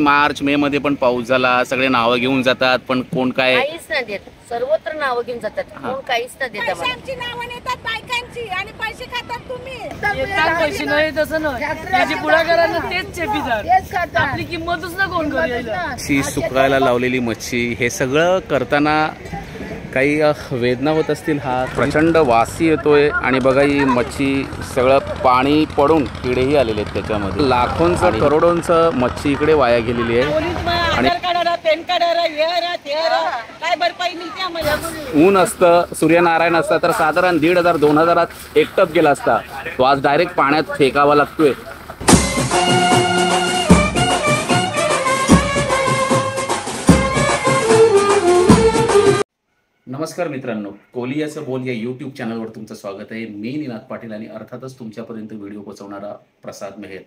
मार्च मे मध्ये पण पाऊस झाला, सगळे नावं घेऊन जातात, पण कोण काय काहीच नाही देत. सर्वत्र नावं घेऊन जातात, कोण काहीच नाही देत. पैशांची नावं नेतात बायकांची आणि पैसे खातात तुम्ही. पैसे नाही तसं नाही, पुढाकारांना तेच चेपीदार, आपली किंमतच ना कोण करेल. शी सुकायला लावलेली मच्छी, हे सगळं करताना काही वेदना होत असतील. हा प्रचंड वासी येतोय आणि बघा ही मच्छी सगळं पाणी पडून किडेही आलेले आहेत त्याच्यामध्ये. लाखोंचं करोडोंचं मच्छी इकडे वाया गेलेली आहे. आणि ऊन असतं, सूर्यनारायण असतं तर साधारण 1500-2000 एक टप गेला असता, तो आज डायरेक्ट पाण्यात फेकावा लागतोय. नमस्कार मित्रांनो, कोलियाचं बोल या यूट्यूब चॅनलवर तुमचं स्वागत आहे. मी निनाद पाटील आणि अर्थातच तुमच्यापर्यंत व्हिडिओ पोहोचवणारा प्रसाद मेहेर.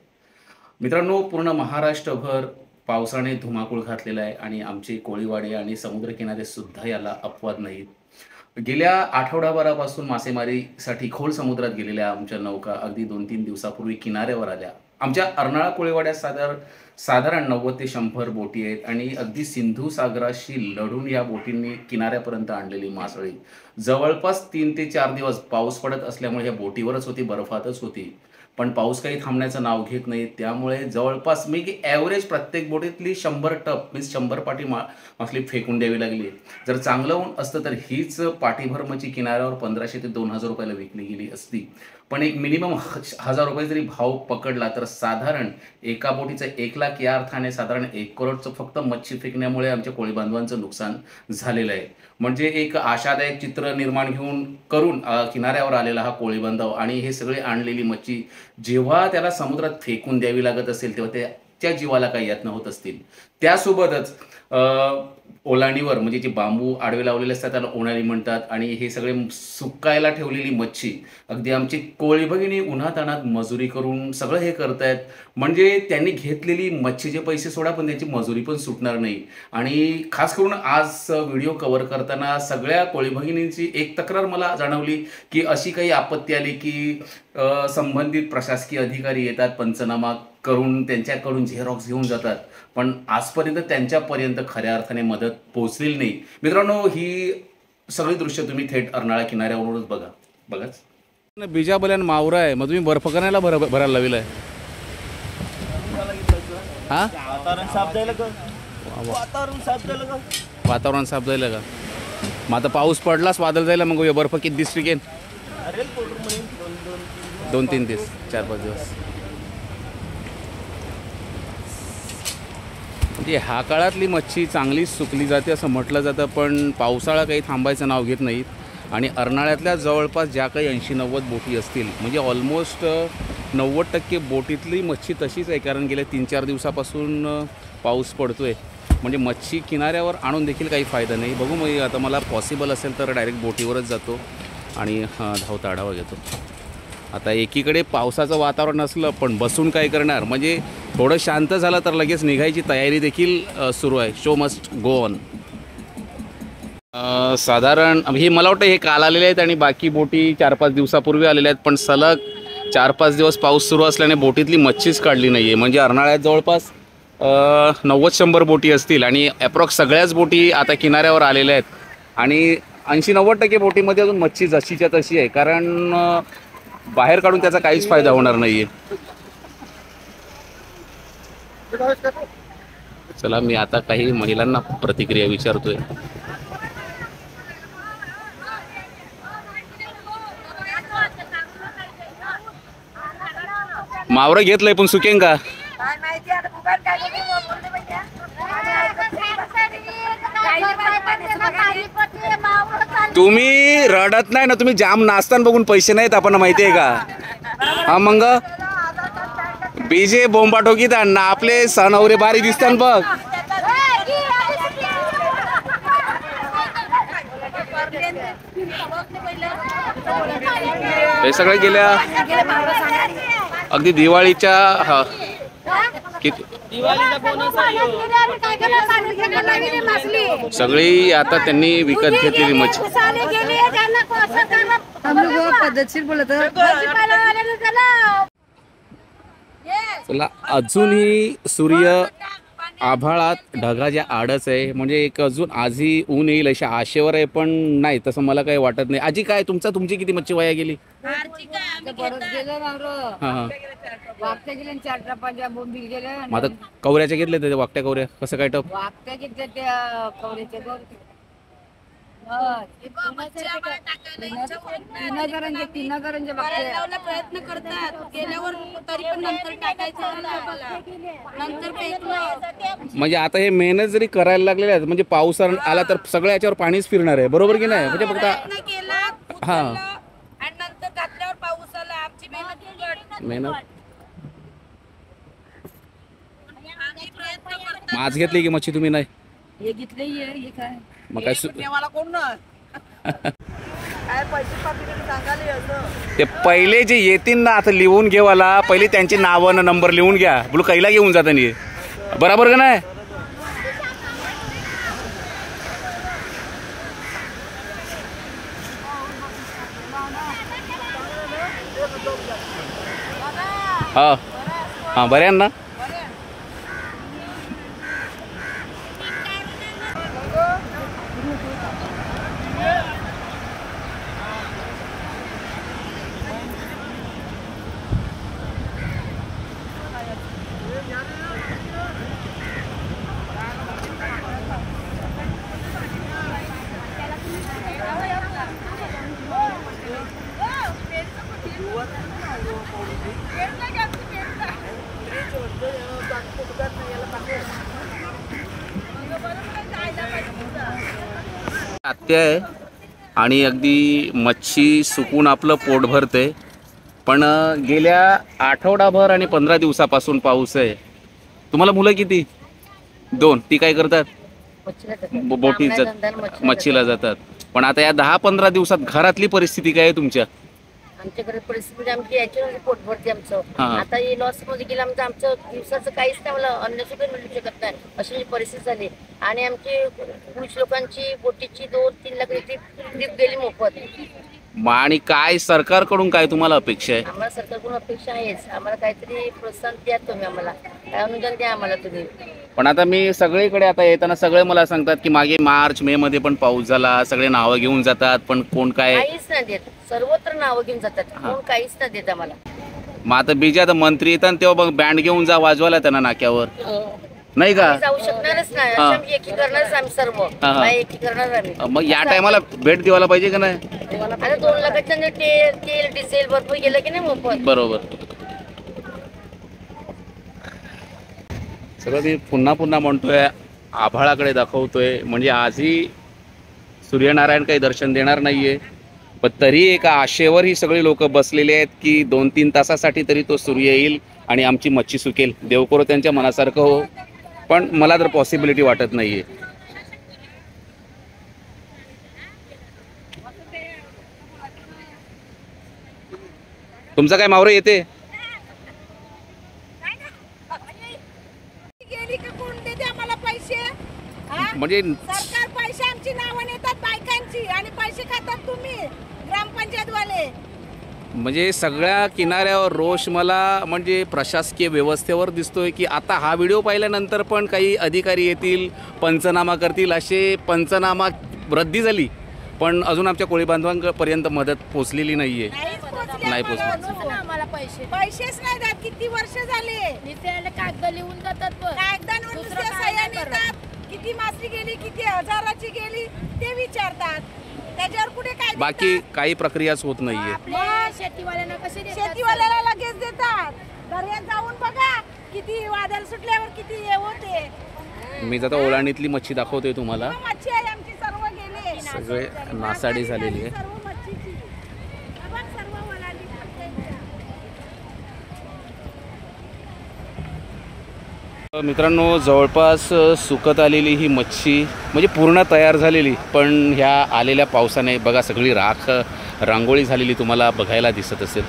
मित्रांनो, पूर्ण महाराष्ट्रभर पावसाने धुमाकूळ घातलेला आहे आणि आमचे कोळीवाडे आणि समुद्रकिनारे सुद्धा याला अपवाद नाहीत. गेल्या आठवडाभरापासून मासेमारीसाठी खोल समुद्रात गेलेल्या आमच्या नौका अगदी 2-3 दिवसापूर्वी किनाऱ्यावर आल्या. आमच्या अर्नाळा कोळीवाड्यात साधारण 90 ते 100 बोटी आहेत आणि अगदी सिंधू सागराशी लढून या बोटींनी किनाऱ्यापर्यंत आणलेली मासळी जवळपास 3 ते 4 दिवस पाऊस पडत असल्यामुळे ह्या बोटीवरच होती, बर्फातच होती. पण पाऊस काही थांबण्याचं नाव घेत नाही, त्यामुळे जवळपास मी की ॲव्हरेज प्रत्येक बोटीतली 100 टप मीन्स 100 पाटी मासली फेकून द्यावी लागली. जर चांगलं ऊन असतं तर हीच पाटीभर मच्छी किनाऱ्यावर 1500 ते 2000 रुपयाला विकली गेली असती. पण एक मिनिमम 1000 रुपये जरी भाव पकडला तर साधारण एका बोटीचं 1 लाख या अर्थाने साधारण 1 करोडचं फक्त मच्छी फेकण्यामुळे आमच्या कोळी बांधवांचं नुकसान झालेलं आहे. म्हणजे एक आशादायक चित्र निर्माण करून किनाऱ्यावर आलेला हा कोळी बांधव आणि हे सगळे आणलेली मच्छी जेव्हा त्याला समुद्रात फेकून द्यावी लागत असेल तेव्हा त्याच्या जीवाला काही यातना होत असतील. त्यासोबतच ओलांडीवर म्हणजे जे बांबू आडवे लावलेले असतात त्याला ओणाळी म्हणतात आणि हे सगळे सुकायला ठेवलेली मच्छी अगदी आमची कोळी भगिनी उन्हातानात मजुरी करून सगळं हे करतायत. म्हणजे त्यांनी घेतलेली मच्छीचे पैसे सोडा पण त्यांची मजुरी पण सुटणार नाही. आणि खास करून आज व्हिडिओ कव्हर करताना सगळ्या कोळी भगिनींची एक तक्रार मला जाणवली की अशी काही आपत्ती आली की संबंधित प्रशासकीय अधिकारी येतात, पंचनामा करून त्यांच्याकडून झेरॉक्स घेऊन जातात, पण आजपर्यंत त्यांच्यापर्यंत खऱ्या अर्थाने मदत पोहोचलेली नाही. मित्रांनो, ही सगळी दृश्य तुम्ही थेट अर्नाळा किनाऱ्यावरूनच बघाच. बीजा बल्यान मावरा आहे, मग तुम्ही बर्फ करायला भरायला लावलाय. हा वातावरण साफ जायला का? मग आता पाऊस पडलाच वादळ जायला, मग बर्फ किती दिवस टिकेन? 2-3 दिवस, 4-5 दिवस. म्हणजे ह्या काळातली मच्छी चांगलीच सुकली जाते असं म्हटलं जातं, पण पावसाळा काही थांबायचं नाव घेत नाहीत. आणि अर्नाळ्यातल्या जवळपास ज्या काही 80-90 बोटी असतील म्हणजे ऑलमोस्ट 90% बोटीतली मच्छी तशीच आहे, कारण गेल्या 3-4 दिवसापासून पाऊस पडतोय. म्हणजे मच्छी किनाऱ्यावर आणून देखील काही फायदा नाही. बघू, मग आता मला पॉसिबल असेल तर डायरेक्ट बोटीवरच जातो आणि धावता आढावा घेतो. आता एकीकडे पावसाचं वातावरण असलं पण बसून काय करणार, म्हणजे थोडं शांत झालं तर लगेच निघायची तयारी देखील सुरू आहे. Show must go on. साधारण हे मला वाटतं हे काल आलेले आहेत आणि बाकी बोटी 4-5 दिवसापूर्वी आलेल्या आहेत, पण सलग 4-5 दिवस पाऊस सुरू असल्याने बोटीतली मच्छीच काढली नाही आहे. म्हणजे अर्नाळ्यात जवळपास 90-100 बोटी असतील आणि ॲप्रॉक्स सगळ्याच बोटी आता किनाऱ्यावर आलेल्या आहेत आणि 80-90% बोटीमध्ये अजून मच्छी जशीच्या तशी आहे, कारण बाहेर काढून त्याचा काहीच फायदा होणार नाहीये. चला, मी आता काही महिलांना प्रतिक्रिया विचारतोय. मावरं घेतलंय पण सुकेन का? तुम्ही रडत नाही ना, तुम्ही जाम नाचताना बघून पैसे नाहीत आपण माहिती आहे का? हा मग बीजे बोंबा ठोकीत ना आपले सणवरे बारी दिसतात बघ. हे सगळे गेल्या अगदी दिवाळीच्या किती सगळी आता त्यांनी विकत घेतलेली मच्छी. पद्धतशीर बोलत. चला, अजूनही सूर्य आभाळात ढगाच्या आडच आहे, म्हणजे एक अजून आजही ऊन येईल अशा आशेवर आहे, पण नाही तसं मला काही वाटत नाही. आजी काय तुमची किती मच्छी वाया गेली? वागत्या गेले 4-5 बोंबील गेले. मग आता कवऱ्याच्या घेतले ते वाकट्या कवऱ्या कसं काय टप? वागत्या घेतल्या त्या कवरेच्या दोन. तीन हजारांचे प्रयत्न करतात गेल्यावर तरी पण नंतर टाकायचं नंतर फेकलं. म्हणजे आता हे मेहनत जरी करायला लागलेले आहेत, म्हणजे पाऊस आला तर सगळ्या याच्यावर पाणीच फिरणार आहे, बरोबर की नाही? म्हणजे फक्त प्रयत्न केला हा आणि नंतर घातल्यावर पाऊस आला. आमची मेहनत आम्ही प्रयत्न करतो. आज घेतली की मच्छी तुम्ही? नाही हे घेतले हे काय मग काय मला कोण काय पैसे पाकिट सांगाले असं. ते पहिले जे येतील ना आता लिहून घेवाला, पहिले त्यांची नावं नंबर लिहून घ्या, बोलू कैला घेऊन जाताना, बरोबर का नाही? हा हा बरे ना. आत्या आहे आणि अगदी मच्छी सुकून आपलं पोट भरते, पण गेल्या आठवडाभर आणि 15 दिवसापासून पाऊस आहे. तुम्हाला मुलं किती? 2. ती काय करतात? बोटीत मच्छीला जातात. पण आता या 10-15 दिवसात घरातली परिस्थिती काय आहे तुमच्या? आमच्याकडे परिस्थिती आमची याच्यावर पोट भरते आमचं. आता हे लॉस मध्ये गेलं आमचं दिवसाचं काहीच नाही, मला अन्न सुद्धा मिळू शकत नाही अशी परिस्थिती झाली. आणि आमची पुरुष लोकांची बोटीची 2-3 लाख ट्रिप गेली मोफत. आणि काय सरकारकडून काय तुम्हाला अपेक्षा आहे? आम्हाला सरकारकडून अपेक्षा आहेच, आम्हाला काहीतरी प्रोत्साहन द्या तुम्ही, आम्हाला काय अनुदान द्या आम्हाला तुम्ही. पण आता मी सगळीकडे आता येताना सगळे मला सांगतात की मागे मार्च-मे मध्ये पण पाऊस झाला, सगळे नावं घेऊन जातात, पण कोण काय काहीच नाही देत. सर्वत्र नावं घेऊन जातात, कोण काहीच नाही देत आम्हाला. मग आता बीजे आता मंत्री येतात तेव्हा बघ बँड घेऊन जा वाजवायला त्यांना नाक्यावर, नाही का? जाऊ शकणारच नाही, आम्ही एकी करणारच आम्ही सर्व एकी करणार आम्ही. मग या टायमाला भेट द्यायला पाहिजे का नाही? आता 2 लाखाच्या तेल डिझेल भरपूर गेलं की नाही मोफत. बरोबर. सगळं मी पुन्हा म्हणतोय, आभाळाकडे दाखवतोय, म्हणजे आजही सूर्यनारायण काही दर्शन देणार नाहीये, पण तरी एका आशेवर ही सगळी लोक बसलेली आहेत की 2-3 तासासाठी तरी तो सूर्य येईल आणि आमची मच्छी सुकेल. देव करो त्यांच्या मनासारखं हो, पण मला तर पॉसिबिलिटी वाटत नाहीये. तुमचं काय मावरं येते? गेली की कोण देते आम्हाला पैसे? म्हणजे सरकार पैसे आमची नावं नेतात बायकांची आणि पैसे खातात तुम्ही ग्रामपंचायत वाले. म्हणजे सगळ्या किनाऱ्यावर रोष मला म्हणजे प्रशासकीय व्यवस्थेवर दिसतोय की आता हा व्हिडिओ पाहिल्यानंतर पण काही अधिकारी येतील, पंचनामा करतील. असे पंचनामा रद्दी झाली, पण अजून आमच्या कोळी बांधवांपर्यंत मदत पोचलेली नाहीये. नाही पोचली. आम्हाला पैसेच नाही देत. किती वर्ष झाले कागद लिहून जातात, कागदांवर नुसत्या सह्या नेतात. किती मासली गेली, किती हजाराची गेली ते विचारतात, त्याच्यावर कुठे काय बाकी काही प्रक्रियाच होत नाहीये. शेतीवाल्यांना कसे शेतीवाल्याला लगेच देतात. दर्यात जाऊन बघा किती वादळ सुटल्यावर किती हे होते. मी आता ओलांडीतली मच्छी दाखवतोय तुम्हाला. मच्छी आहे आमची सर्व गेले, सगळे नासाडी झालेली आहे. सर्व मच्छीची बघ, सर्व ओलांडी मित्रांनो, जवळपास सुकत आलेली ही मच्छी म्हणजे पूर्ण तयार झालेली, पण ह्या आलेल्या पावसाने बघा सगळी राख रांगोळी झालेली तुम्हाला बघायला दिसत असेल.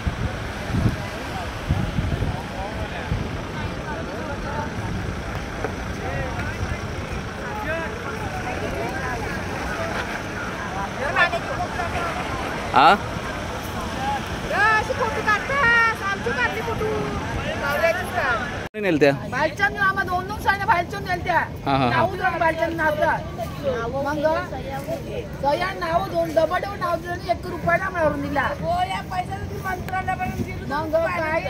आ नेलत्या बाहेरच्या आम्हाला 2-2 साड्या बाहेरच्या नेलत्या. हा, हा. नाव जाऊन बाहेरच्या नावतात. मग सया नाव दोन डबल नाव दिलं 1 रुपयाला मिळवून दिला. मग काय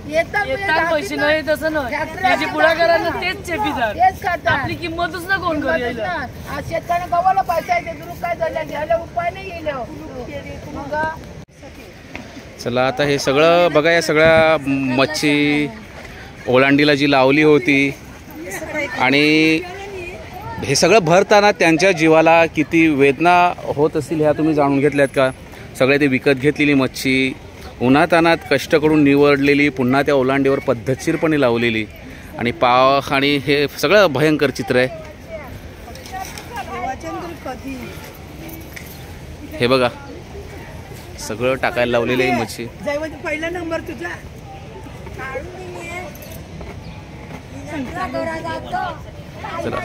येतात पैसे नाही तसं नाही त्याची पुढाकारांना तेच चेपीतात. तेच करतात. आपली किंमतच ना कोण करेल. शेतकऱ्यांना गव्हाला पैसा येते दुरुस्त काय झालं घ्यायला उपाय नाही गेले. मग चला आता हे सगळं बघा, या सगळ्या मच्छी ओलांडीला जी लावली होती आणि हे सगळं भरताना त्यांच्या जीवाला किती वेदना होत असतील ह्या तुम्ही जाणून घेतल्यात का? सगळे ते विकत घेतलेली मच्छी उन्हातानात कष्ट करून निवडलेली, पुन्हा त्या ओलांडीवर पद्धतशीरपणे लावलेली आणि पाव आणि हे सगळं भयंकर चित्र आहे. हे बघा सगळं टाकायला लावलेलं आहे मच्छी. पहिला नंबर तुझा चला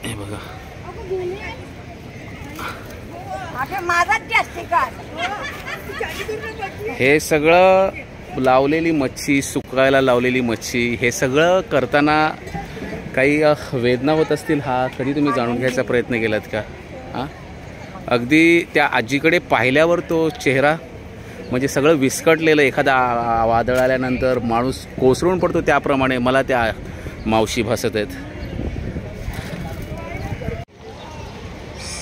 हे बघा हे सगळं लावलेली मच्छी, सुकायला लावलेली मच्छी, हे सगळं करताना काही वेदना होत असतील. हा कधी तुम्ही जाणून घ्यायचा प्रयत्न केलात का? हां अगदी त्या आजीकडे पाहिल्यावर तो चेहरा म्हणजे सगळं विस्कटलेलं, एखादा वादळ आल्यानंतर माणूस कोसळून पडतो त्याप्रमाणे मला त्या मावशी भासत आहेत.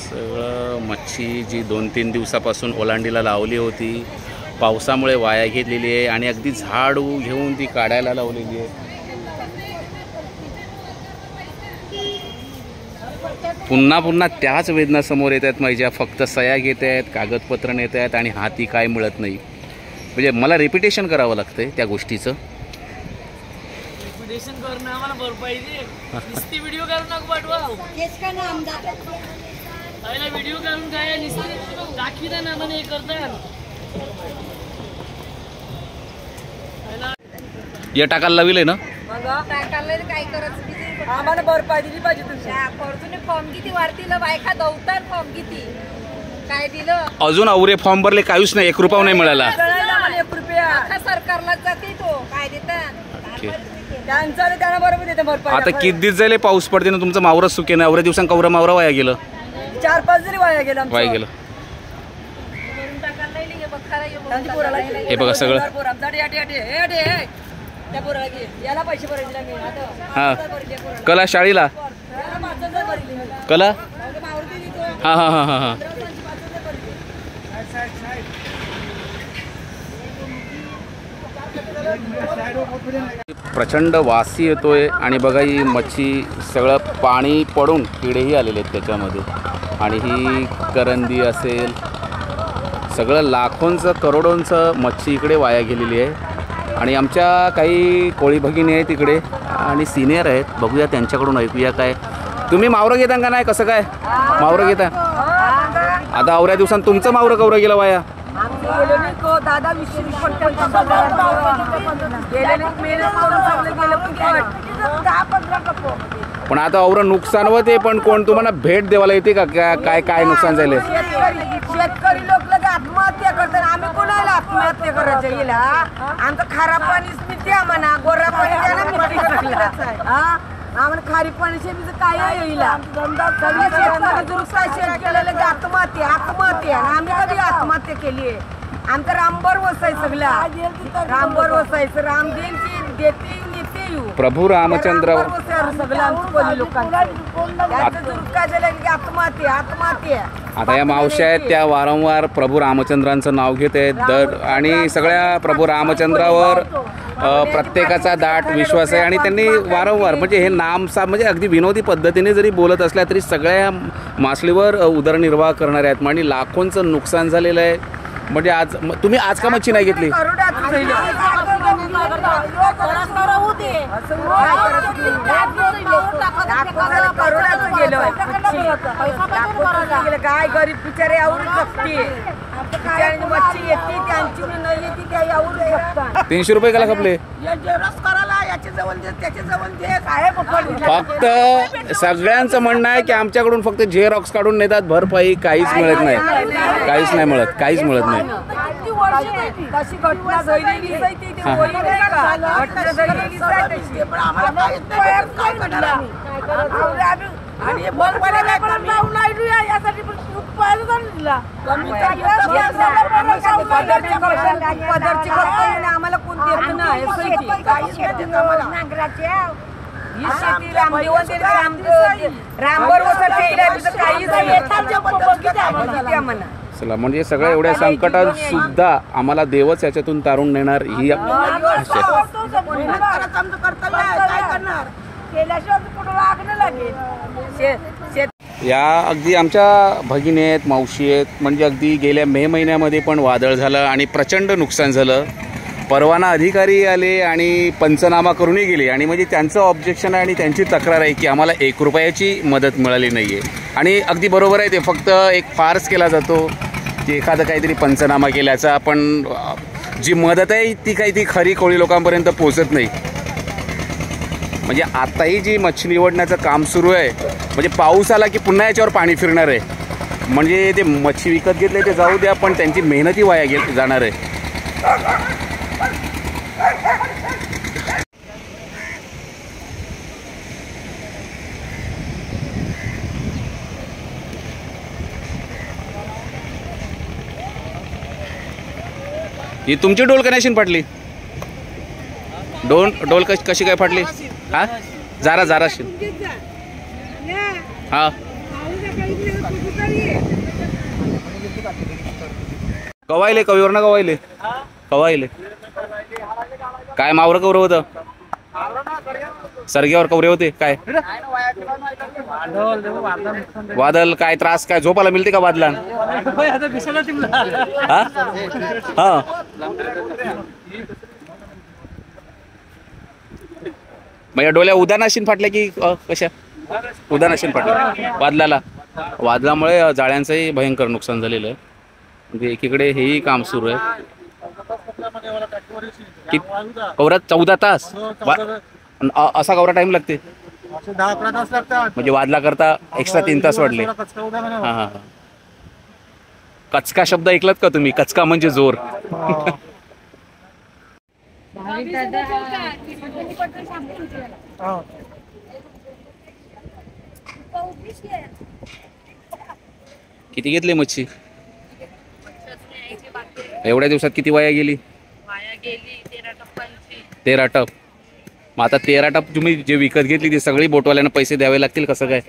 सगळं मच्छी जी 2-3 दिवसापासून ओलांडीला लावली होती, पावसामुळे वाया घेतलेली आहे आणि अगदी झाडू घेऊन ती काढायला लावलेली आहे. पुन्हा पुन्हा त्याच वेदना समोर येत आहेत माझ्या. फक्त सया घेत आहेत, कागदपत्र नेत आहेत आणि हाती काय मिळत नाही. म्हणजे मला रिपिटेशन करावं लागतंय त्या गोष्टीचं. रिपिटेशन करणं आम्हाला भरपाई दे. नुसती व्हिडिओ काढून नको पाठवा. पहिला व्हिडिओ काढून काय नुसते दाखविता ना म्हणे हे करतात. या टाकायला लाविले ना काय करत आम्हाला भरपाई दिली पाहिजे तुमची. फॉर्च्युने फॉर्म किती वाढतील बायका दौतार फॉर्म किती काय दिलं अजून अवरे फॉर्म भरले, काहीच नाही, 1 रुपया नाही मिळाला. 1 रुपया आता सरकारला जाते तो काय देतात त्यांचा त्यांना बरोबर देते भरपाई. आता किती दिवस झाले पाऊस पडते ना, तुमचं मावरच सुके ना. अवऱ्या दिवसांत कवरा मावरा वाया गेलं, 4-5 जरी वाया गेलं. वाया गेलं. हे बघा सगळं याला पैसे भरायचे नाही. हा कला शाळेला कला हा हा हा हा हा प्रचंड वासी येतोय आणि बघा ही मच्छी सगळं पाणी पडून किडेही आलेले आहेत त्याच्यामध्ये. आणि ही करंदी असेल, सगळं लाखोंचं करोडोंचं मच्छी इकडे वाया गेलेली आहे. आणि आमच्या काही कोळी भगिनी आहेत तिकडे आणि सिनियर आहेत, बघूया त्यांच्याकडून ऐकूया काय. तुम्ही मावरं घेता का नाही, कसं काय मावरं घेता? आता अवऱ्या दिवसांत तुमचं मावरं कवरं गेलं वाया? दादा पण आता अवरं नुकसान होते, पण कोण तुम्हाला भेट देवाला येते का? काय काय नुकसान झाले? शेतकरी लोक आत्महत्या करतात. आम्ही कोणाला आत्महत्या करायचं गेला? आमचं खारा पाणीच द्या म्हणा, गोरा पाणी आम्हाला खारी पाणी काय येईल? आत्महत्या आत्महत्या आम्ही कधी आत्महत्या केली आहे? आमचं रामबर वसाय सगळा रामबर वसायचं. राम देईल की देते नेते येऊ. प्रभू रामचंद्र आता या मावश्या आहेत त्या वारंवार प्रभू रामचंद्रांचं नाव घेत आहेत दर, आणि सगळ्या प्रभू रामचंद्रावर प्रत्येकाचा दाट विश्वास आहे. आणि त्यांनी वारंवार म्हणजे हे नामसा म्हणजे अगदी विनोदी पद्धतीने जरी बोलत असल्या तरी सगळ्या मासळीवर उदरनिर्वाह करणारे आहेत. म्हणजे लाखोंचं नुकसान झालेलं आहे. म्हणजे आज तुम्ही आज का मच्छी नाही घेतली? काय गरीब बिचारे आवडून जगते. मच्छी येते त्यांची नाही येते त्या आवडून जगतात. 300 रुपये का खपले? जेवढंच करायला याची जवळ दे, त्याच्या जवळ दे, काय फक्त सगळ्यांचं म्हणणं आहे की आमच्याकडून फक्त झेरॉक्स काढून नेतात, भरपाई काहीच मिळत नाही, काहीच नाही मिळत, काहीच मिळत नाही. तशी घटना घडलेलीच आहे ती, ते होईल नाही का? घटना घडलेलीच आहे तशी. पण आम्हाला काहीच नाही, काय करणार आम्ही? आणि बरोबर यासाठी उत्पादन दिला पदरची आम्हाला कोण देत नाही, काहीच नाही देत आम्हाला. ही शेती रामबर म्हणा. चला, म्हणजे सगळ्या एवढ्या संकटात सुद्धा आम्हाला देवच याच्यातून तारून नेणार ही आमचं कर्तव्य आहे, काय करणार? केल्याशिवाय कुठं लागणं लागेल. या अगदी आमच्या भगिनी आहेत, मावशी आहेत. म्हणजे अगदी गेल्या मे महिन्यामध्ये पण वादळ झालं आणि प्रचंड नुकसान झालं. परवाना अधिकारी आले आणि पंचनामा करूनही गेले आणि म्हणजे त्यांचं ऑब्जेक्शन आहे आणि त्यांची तक्रार आहे की आम्हाला 1 रुपयाची मदत मिळाली नाही आहे. आणि अगदी बरोबर आहे, ते फक्त एक फार्स केला जातो की एखादं काहीतरी पंचनामा केल्याचा, पण जी मदत आहे ती काही ती खरी कोळी लोकांपर्यंत पोहोचत नाही. म्हणजे आताही जी मच्छी निवडण्याचं काम सुरू आहे, म्हणजे पाऊस आला की पुन्हा याच्यावर पाणी फिरणार आहे. म्हणजे ते मच्छी विकत घेतले ते जाऊ द्या, पण त्यांची मेहनती वाया जाणार आहे. ही तुमची डोल कनेक्शन फाटली? डोल कशी काय फाटली? हा, जाराशील. हा, कवायले कवीवर ना कवायले काय मावर कवरे होतं? सरग्यावर कवरे होते काय? वादल काय त्रास, काय झोपायला मिळते का वादला? हा, मग या डोल्या उदानाशीन फाटल्या की कशा? उदानाशीन फाटल्या वादलाला. वादलामुळे जाळ्यांचंही भयंकर नुकसान झालेलं आहे. म्हणजे एकीकडे हेही काम सुरू आहे. कवरात 14 तास असा कवरा टाइम लागते? 10-11 तास लागतात. म्हणजे वादला करता एक्स्ट्रा 3 तास वाढले. हा हा, कचका शब्द ऐकलात का तुम्ही? कचका म्हणजे जोर. किती घेतली मच्छी? एवढ्या दिवसात किती वाया गेली? 13 टप. मग आता 13 टप तुम्ही जे विकत घेतली ती सगळी बोटवाल्यांना पैसे द्यावे लागतील, कसं काय?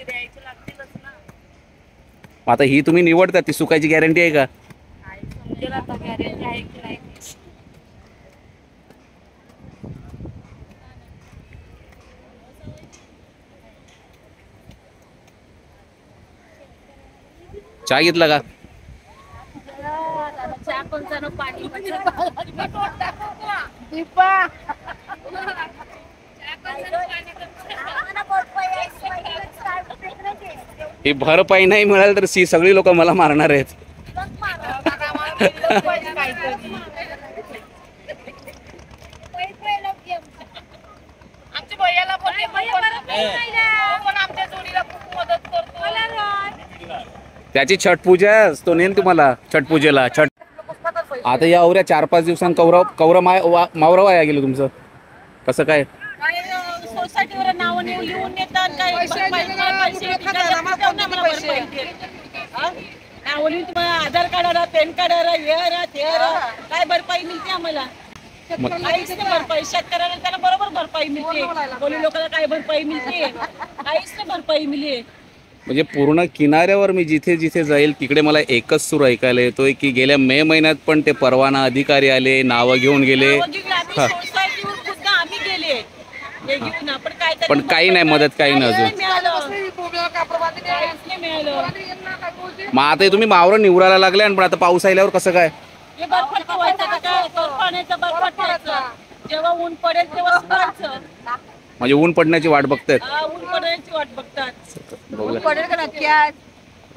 मग आता ही तुम्ही निवडता, ती सुकायची गॅरंटी आहे का? चहा घेतला का? ही भरपाई नाही मिळाली तर सगळी लोक मला मारणार आहेत. त्याची छठ पूजा तो नेन तुम्हाला छठ पूजेला. छठ आता या अवऱ्या 4-5 दिवसांत कवरा मावरा वाया गेलं तुमचं, कसं काय? सोसायटीवर नाव लिहून नेतात, आधार कार्ड, पॅन कार्ड, काय भरपाई मिळते आम्हाला? काहीच नाही भरपाई. शेतकऱ्याला त्याला बरोबर भरपाई मिळते, कोणी लोकांना काय भरपाई मिळते? काहीच नाही भरपाई मिळते. म्हणजे पूर्ण किनाऱ्यावर मी जिथे जिथे जाईल तिकडे मला एकच सूर ऐकायला येतोय की गेल्या मे महिन्यात पण ते परवाना अधिकारी आले, नावं घेऊन गेले, पण काही नाही मदत, काही नाही अजून. मग आता तुम्ही मावरं निवडायला लागले आणि पण आता पाऊस आल्यावर कसं काय? जेव्हा ऊन पडेल तेव्हा म्हणजे ऊन पडण्याची वाट बघतायत. ऊन पडण्याची वाट बघतात.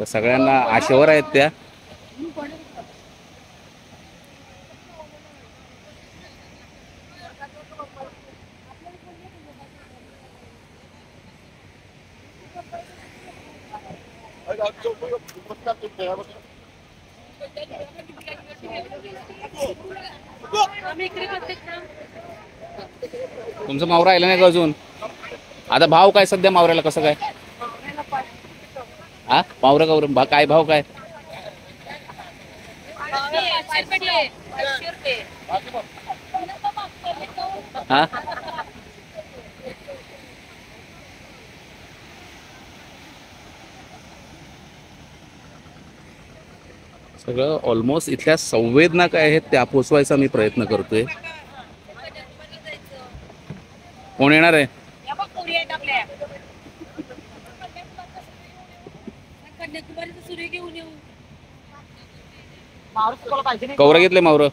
सगळ्यांना आशेवर आहेत त्या. तुमचं मावरा आलं नाही का अजून? आता भाव काय सध्या मावऱ्याला कसं काय? हा मावरा का काय भाव काय? हा सगळं ऑलमोस्ट इथल्या संवेदना काय आहेत त्या पोचवायचा मी प्रयत्न करतोय. कोण येणार आहे? कवरं घेतले मावरं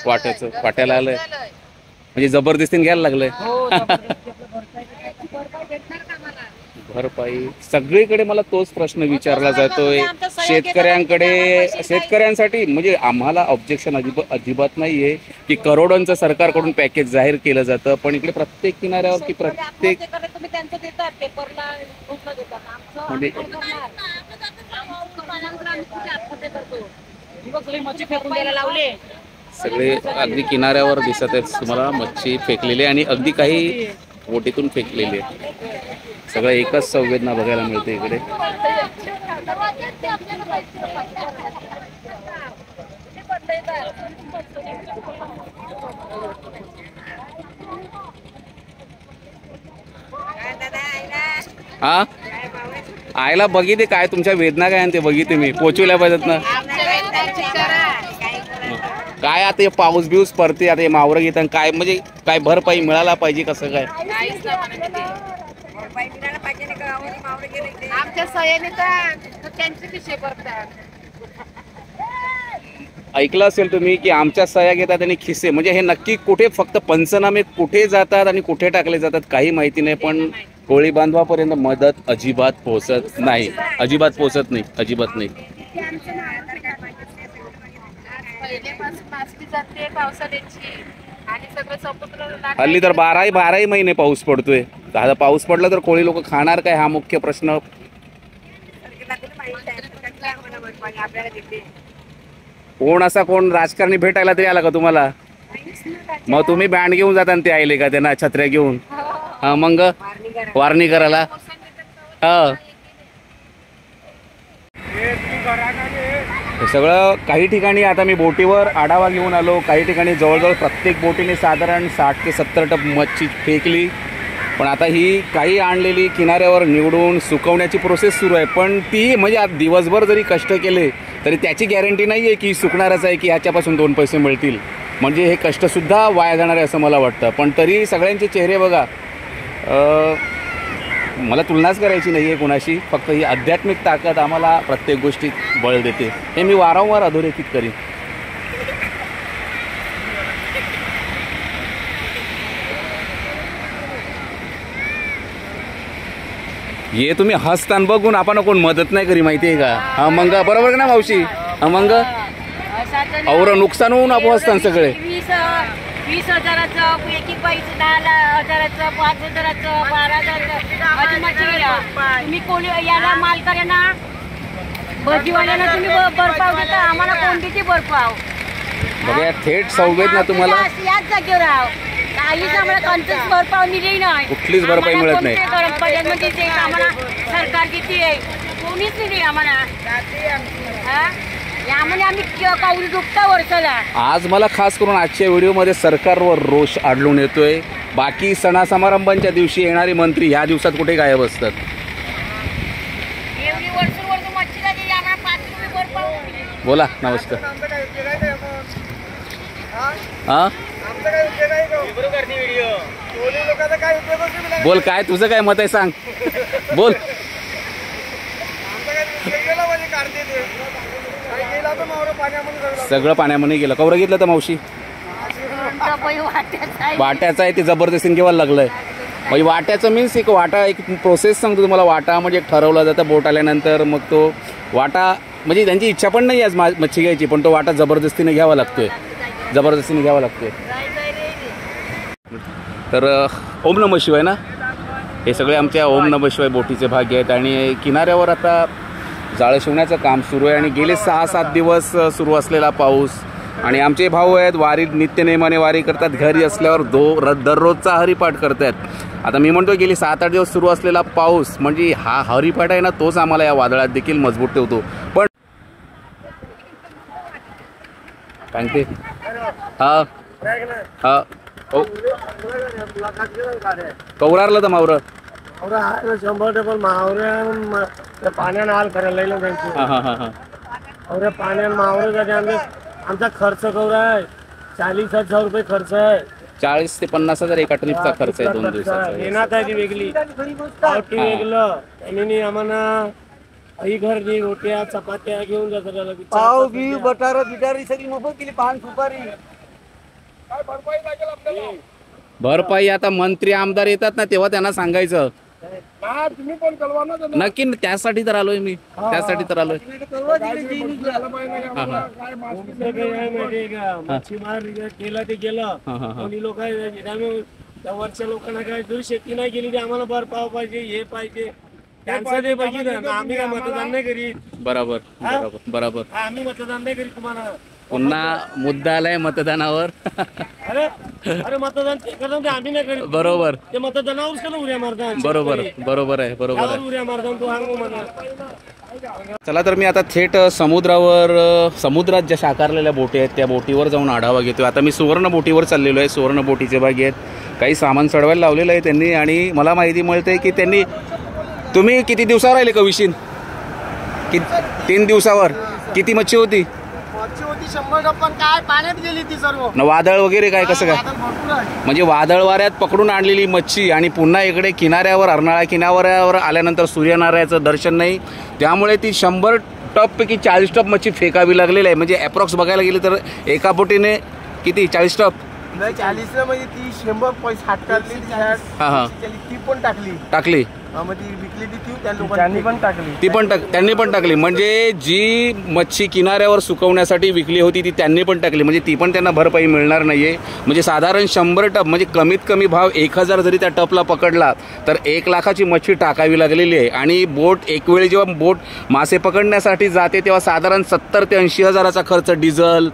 वाट्याचं वाट्याला आलंय म्हणजे जबरदस्तीने घ्यायला लागलंय. भरपाई सगळीकडे मला तोच प्रश्न विचारला जातोय. शेतकऱ्यांसाठी म्हणजे आम्हाला ऑब्जेक्शन अजिबात नाहीये की करोडोंचं सरकारकडून पॅकेज जाहीर केलं जातं, पण इकडे प्रत्येक किनाऱ्यावर की प्रत्येक सगळे अगदी किनाऱ्यावर दिसत आहेत तुम्हाला मच्छी फेकलेली आणि अगदी काही बोटीतून फेकलेली आहे. सगळं एकच संवेदना बघायला मिळते इकडे. हा आयला बघिते काय तुमच्या वेदना काय ते बघिते मी पोचवल्या पाहिजेत ना. काय आता पाऊस बिऊस पडते आता हे मावरं घेतात काय म्हणजे काय भरपाई मिळायला पाहिजे कसं काय? आमच्या सह्याने तर त्यांचे विषय करतात. ऐकलं असेल तुम्ही की आमच्या सह्या घेतात आणि खिसे म्हणजे हे नक्की कुठे फक्त पंचनामे कुठे जातात आणि कुठे टाकले जातात काही माहिती नाही. पण कोळी बांधवापर्यंत मदत अजिबात पोहोचत नाही. अजिबात पोहोचत नाही. अजिबात नाही. हल्ली तर बाराही महिने पाऊस पडतोय. आता पाऊस पडला तर कोळी लोक खाणार काय हा मुख्य प्रश्न. कोण असा कोण राजकारणी भेटायला तरी आला का तुम्हाला? मग तुम्ही बँड घेऊन जाता ते आले का त्यांना छत्र्या घेऊन? हा मग वारणी करायला. हा सगळं काही ठिकाणी आता मी बोटीवर आढावा घेऊन आलो. काही ठिकाणी जवळजवळ प्रत्येक बोटीने साधारण 60 ते 70 टप मच्छी फेकली. पण आता ही काही आणलेली किनाऱ्यावर निवडून सुकवण्याची प्रोसेस सुरू आहे. पण ती म्हणजे आज दिवसभर जरी कष्ट केले तरी त्याची गॅरंटी नाही आहे की सुकणारच आहे की ह्याच्यापासून 2 पैसे मिळतील. म्हणजे हे कष्टसुद्धा वाया जाणार आहे असं मला वाटतं. पण तरी सगळ्यांचे चेहरे बघा. मला तुलनाच करायची नाही आहे कुणाशी. फक्त ही आध्यात्मिक ताकद आम्हाला प्रत्येक गोष्टीत बळ देते. हे मी वारंवार अधोरेखित करीन. हे तुम्ही हसतान बघून आपण कोण मदत नाही करी माहिती आहे का? हा मग बरोबर ना मावशी? हा मग और नुकसान होऊन आपण हसतान सगळे. 20,000चं एक बाईचं 10,000चं 5,000चं 12,000चं तुम्ही कोणी याला मालकऱ्यांना भजीवाल्यांना तुम्ही भरपाव देता. आम्हाला कोणतीची भरपाव बघा थेट संवेदना तुम्हाला याच जागेवर राहा. काहीच आम्हाला कोणतीच भरपाव निधी नाही. कुठलीच भरपाई मिळत नाही. आम्हाला सरकार किती आहे कोणीच नाही आम्हाला. यामध्ये आम्ही काऊरी दुखता वर्षाला. आज मला खास करून आजच्या व्हिडिओमध्ये सरकारवर रोष आढळून येतोय. बाकी सणा समारंभांच्या दिवशी येणारे मंत्री ह्या दिवसात कुठे गायब असतात. एवढी वर्ष मच्छी झाली आम्हाला 5 रुपये भरपाव. बोला नमस्कार. हा बोल काय तुझं काय मत आहे सांग. बोल सगळं पाण्यामध्ये गेलं. कवर घेतलं तर मावशी वाट्याचं आहे ते जबरदस्तीने घेवायला लागलंय. म्हणजे वाट्याचं मीन्स एक वाटा एक प्रोसेस सांगतो तुम्हाला. वाटा म्हणजे एक ठरवलं जातं बोट आल्यानंतर मग तो वाटा म्हणजे त्यांची इच्छा पण नाही आज मच्छी घ्यायची पण तो वाटा जबरदस्तीने घ्यावा लागतोय. जबरदस्तीने घ्यावा लागतोय. तर ओम नमः शिवाय ना. हे सगळे आमच्या ओम नमः शिवाय बोटीचे भाग आहेत आणि किनाऱ्यावर आता जाळं शिवण्याचं काम सुरू आहे आणि गेले 6-7 दिवस सुरू असलेला पाऊस आणि आमचे भाऊ आहेत वारी नित्यनेमाने वारी करतात, घरी असल्यावर दररोजचा हरिपाठ करतात. आता मी म्हणतो गेली 7-8 दिवस सुरू असलेला पाऊस म्हणजे हा हरिपाठ आहे ना, तोच आम्हाला या वादळात देखील मजबूत ठेवतो. पण सांगते हा हा हो कवरारला तर मावरं 100 मावऱ्या पाण्यानं हाल करायला त्यांची. हां हां हां हां अवऱ्या पाण्यानं मावरे आमचा खर्च कवरा आहे 40,000 रुपये खर्च आहे. 40,000 ते 50,000 एका ट्रिपचा खर्च आहे 2 दिवसाचा. येणार आहे ती वेगळी पावटी वेगळं त्यांनी आम्हाला आई घरची रोट्या चपात्या घेऊन जातात. पाव बी बटारा बिटारी सगळी मोफत केली. पान सुपारी भरपाई आता मंत्री आमदार येतात ना तेव्हा त्यांना सांगायचं. तुम्ही पण कळवा ना. नक्की त्यासाठी तर आलोय मी, त्यासाठी तर आलोय. मच्छीमार केला ते गेलं. कोणी लोक वरच्या लोकांना काय दूर शेती नाही केली. आम्हाला भरपाव पाहिजे, हे पाहिजे त्यांचं ते बघितलं. आम्ही काय मतदान नाही करीत. बरोबर बरोबर बरोबर. आम्ही मतदान नाही करीत तुम्हाला. पुन्हा मुद्दा आलाय मतदानावर. अरे अरे मतदान ते करतात आम्ही नाही करीत. बरोबर ते मतदानावर कसं उड्या मारतात. बरोबर बरोबर आहे बरोबर आहे. उड्या मारतात तू सांगू मला. चला तर मी आता थेट समुद्रात ज्या साकारलेल्या बोटी आहेत त्या बोटीवर जाऊन आढावा घेतोय. आता मी सुवर्ण बोटीवर चाललेलो आहे. सुवर्ण बोटीचे भाग आहेत. काही सामान चढवायला लावलेलं आहे त्यांनी आणि मला माहिती मिळते की त्यांनी तुम्ही किती दिवसावर राहिले कविशीन? 3 दिवसावर. किती मच्छी होती? 100 टप्पन काय पाण्यात गेली ती सर्व. वादळ वगैरे काय कसं काय? म्हणजे वादळ वाऱ्यात पकडून आणलेली मच्छी आणि पुन्हा इकडे किनाऱ्यावर अर्नाळा किनाऱ्यावर आल्यानंतर सूर्यनारायणाचं दर्शन नाही त्यामुळे ती 100 टपपैकी 40 टप मच्छी फेकावी लागलेली आहे. म्हणजे अप्रॉक्स बघायला गेली तर एका बोटीने किती 40 टप नाही 40 म्हणजे ती 100 पैसे हात काढली. ती पण टाकली त्यांनी पण टाकली. म्हणजे जी मच्छी किनाऱ्यावर सुकवण्यासाठी विकली होती ती त्यांनी पण टाकली. म्हणजे ती पण त्यांना भरपाई मिळणार नाहीये. म्हणजे साधारण 100 टप म्हणजे कमीत कमी भाव 1,000 जरी त्या टपला पकडला तर 1 लाखाची मच्छी टाकावी लागलेली आहे. आणि बोट एक वेळी जेव्हा बोट मासे पकडण्यासाठी जाते तेव्हा साधारण 70,000 ते 80,000चा खर्च, डिझेल,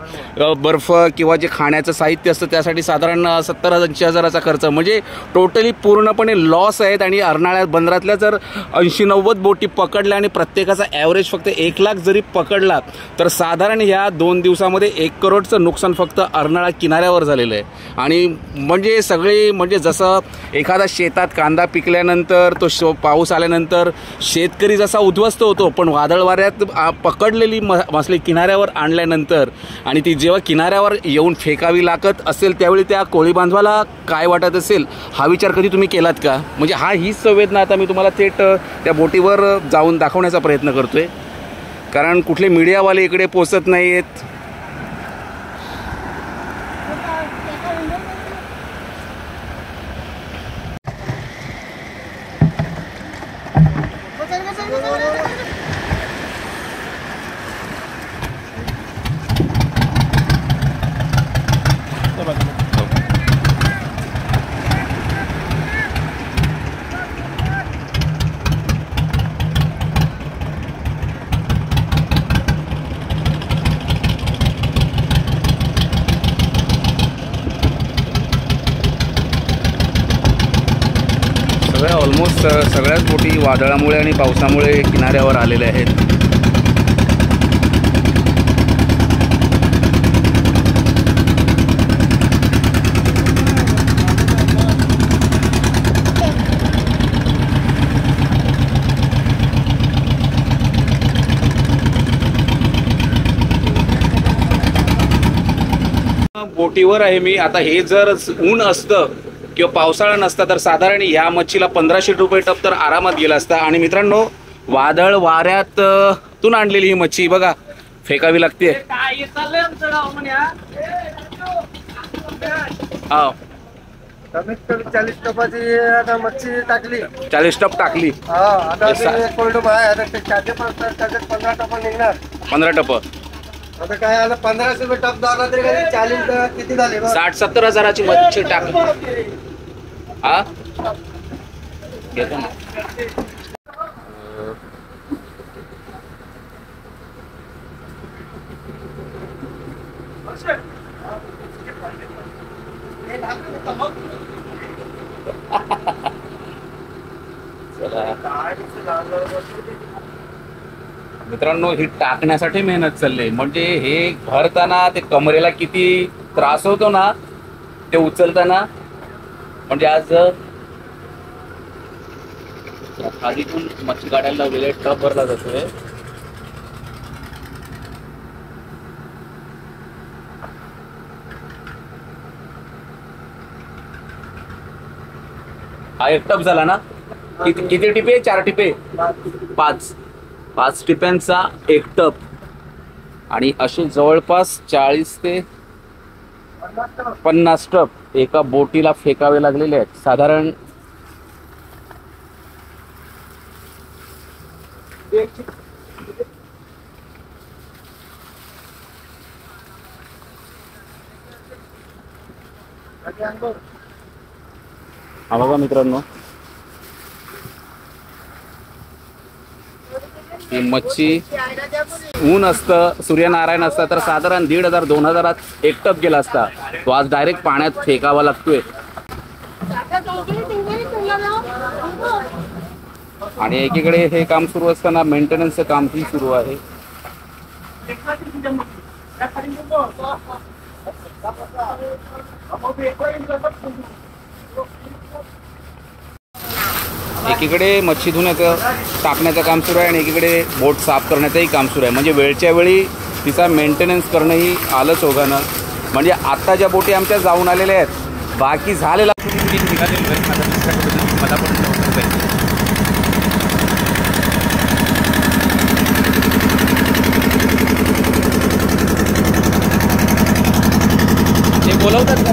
बर्फ किंवा जे खाण्याचं साहित्य असतं त्यासाठी साधारण 70,000-80,000चा खर्च. म्हणजे टोटली पूर्णपणे लॉस आहेत. आणि अर्नाळ्यात बंदरातल्या जर 80-90 बोटी पकडल्या आणि प्रत्येकाचा ॲव्हरेज फक्त 1 लाख जरी पकडला तर साधारण ह्या 2 दिवसामध्ये 1 करोडचं नुकसान फक्त अर्नाळा किनाऱ्यावर झालेलं आहे. आणि म्हणजे सगळे म्हणजे जसं एखादा शेतात कांदा पिकल्यानंतर तो पाऊस आल्यानंतर शेतकरी जसा उद्ध्वस्त होतो पण वादळ वाऱ्यात पकडलेली मासळी किनाऱ्यावर आणल्यानंतर आणि ती जेव्हा किनाऱ्यावर येऊन फेकावी लागत असेल त्यावेळी त्या कोळी बांधवाला काय वाटत असेल हा विचार कधी तुम्ही केलात का? म्हणजे हीच संवेदना आता मी तुम्हाला थेट त्या बोटीवर जाऊन दाखवण्याचा प्रयत्न करतोय कारण कुठले मीडियावाले इकडे पोचत नाही आहेत. ऑलमोस्ट सगळ्याच बोटी वादळामुळे आणि पावसामुळे किनाऱ्यावर आलेल्या आहेत. बोटीवर आहे मी आता. हे जर ऊन असतं किंवा पावसाळा नसता तर साधारण या मच्छीला 1,500 रुपये टप तर आरामात गेला असता. आणि मित्रांनो वादळ वाऱ्यात तून आणलेली ही मच्छी बघा फेकावी लागते. हा कमीत कमी 40 टपाची आता मच्छी टाकली. 40 टप टाकली. आता 15 टप निघणार. 15 टप आता काय आता 1,500 रुपये टप झाला तरी 40 किती झाले? 60-70 हजाराची मच्छी टाकली. हा घेतो ना. मित्रांनो, ही टाकण्यासाठी मेहनत चालली. म्हणजे हे भरताना ते कमरेला किती त्रास होतो ना ते उचलताना. म्हणजे आज खालीतून मच्छी काढायला लावलेले टप भरला जातोय. हा एक टप झाला ना. किती टिपे? 4 टिपे, 5 टिप्यांचा एक टप. आणि असे जवळपास 40 ते 50 टप एका बोटीला फेकावे लागलेले आहेत. साधारण हा बघा मित्रांनो, ही मच्छी ऊन असतं, सूर्यनारायण असतं तर साधारण 1500-2000 एक टप गेला असता. तो आज डायरेक्ट पाण्यात फेकावा लागतोय. आणि एकीकडे हे काम सुरू असताना मेंटेनन्सचं कामही सुरू आहे. एकीकडे मच्छी धुण्याचं टाकण्याचं काम सुरू आहे आणि एकीकडे बोट साफ करण्याचंही काम सुरू आहे. म्हणजे वेळच्या वेळी तिचा मेंटेनन्स करणंही आलंच ओघानं. म्हणजे आत्ता ज्या बोटी आमच्या जाऊन आलेल्या आहेत, बाकी झालेला ते बोलवतात का?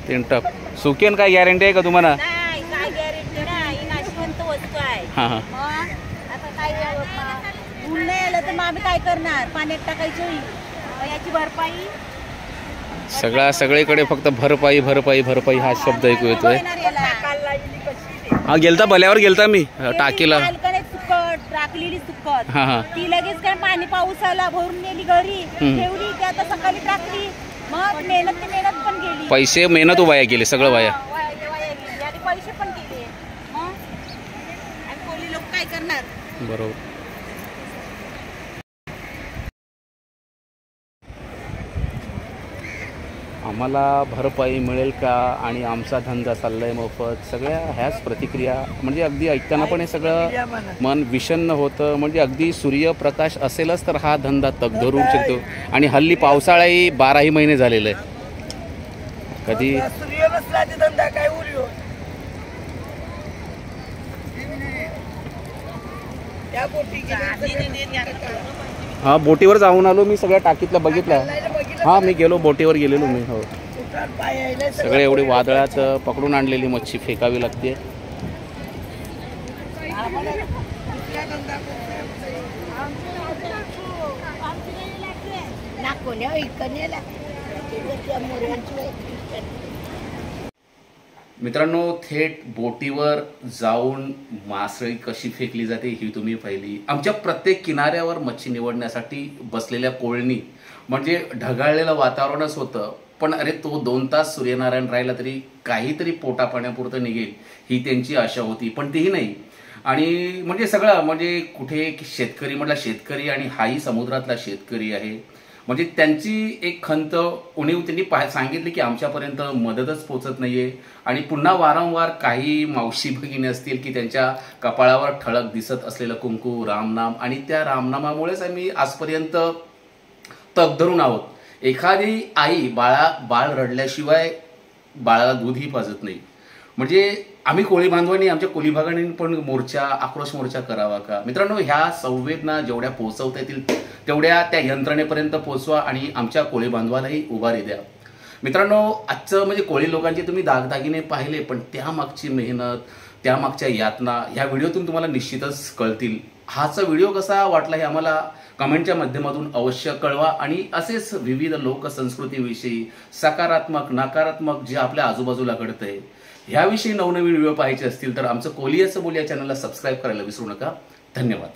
तीन टप सुकेन. काय गॅरंटी आहे का तुम्हाला? नाही, काय गॅरंटी नाही. नाशवंत वस्तू आहे. हां हां. मग आता काय ऊन नाही आलं तर मग आम्ही काय करणार? पाण्यात टाकायची याची भरपाई. सगळीकडे फक्त भरपाई भरपाई भरपाई हा शब्द ऐकू येतोय. हा गेलता, भल्यावर गेलता मी टाकीला. टाकलेली सुकट हा हा. ती लगेच काय पाणी पाऊस आला भरून नेली घरी ठेवली. ती आता सकाळी टाकली. मग मेहनत पण गेली. पैसे मेहनत वाया गेले, सगळं वाया. आणि पैसे पण गेले. मग आणि कोणी लोक काय करणार? बरोबर. आम्हाला भरपाई मिळेल का आणि आमचा धंदा चाललाय मोफत, सगळ्या ह्याच प्रतिक्रिया. म्हणजे अगदी ऐकताना पण हे सगळं मन विषण्ण होतं. म्हणजे अगदी सूर्यप्रकाश असेलच तर हा धंदा तग धरू शकतो. आणि हल्ली पावसाळाही 12ही महिने झालेला आहे. कधी धंदा काय उरलो. हा बोटीवर जाऊन आलो मी, सगळ्या टाकीतलं बघितलं. हा मी गेलो, बोटीवर गेलेलो मी. हो, सगळे एवढी वादळात पकडून आणलेली मच्छी फेकावी लागते. मित्रांनो, थेट बोटीवर जाऊन मासळी कशी फेकली जाते ही तुम्ही पाहिली. आमच्या प्रत्येक किनाऱ्यावर मच्छी निवडण्यासाठी बसलेल्या कोळणी. म्हणजे ढगाळलेलं वातावरणच होतं, पण अरे तो 2 तास सूर्यनारायण राहिला तरी काहीतरी पोटा पाण्यापुरतं निघेल ही त्यांची आशा होती, पण तेही नाही. आणि म्हणजे सगळं म्हणजे कुठे शेतकरी म्हटलं शेतकरी आणि हाही समुद्रातला शेतकरी आहे. म्हणजे त्यांची एक खंत उणीव त्यांनी सांगितली की आमच्यापर्यंत मदतच पोचत नाहीये. आणि पुन्हा वारंवार काही मावशी भगिनी असतील की त्यांच्या कपाळावर ठळक दिसत असलेलं कुंकू, रामनाम, आणि त्या रामनामामुळेच आम्ही आजपर्यंत तग धरून आहोत. एखादी आई बाळ रडल्याशिवाय बाळाला दूधही पाजत नाही. म्हणजे आम्ही कोळी बांधवांनी आमच्या कोळी भागाने पण मोर्चा, आक्रोश मोर्चा करावा का? मित्रांनो, ह्या संवेदना जेवढ्या पोहोचवता येतील तेवढ्या त्या यंत्रणेपर्यंत पोहोचवा आणि आमच्या कोळी बांधवालाही उभारी द्या. मित्रांनो, आजचं म्हणजे कोळी लोकांचे तुम्ही दागदागिने पाहिले, पण त्यामागची मेहनत, त्यामागच्या यातना ह्या व्हिडिओतून तुम्हाला निश्चितच कळतील. हाचा व्हिडिओ कसा वाटला हे आम्हाला कमेंटच्या माध्यमातून अवश्य कळवा आणि असेच विविध लोकसंस्कृतीविषयी सकारात्मक, नकारात्मक जे आपल्या आजूबाजूला घडतंय ह्याविषयी नवनवीन व्हिडिओ पाहायचे असतील तर आमचं कोली असं बोल या चॅनलला सबस्क्राईब करायला विसरू नका. धन्यवाद.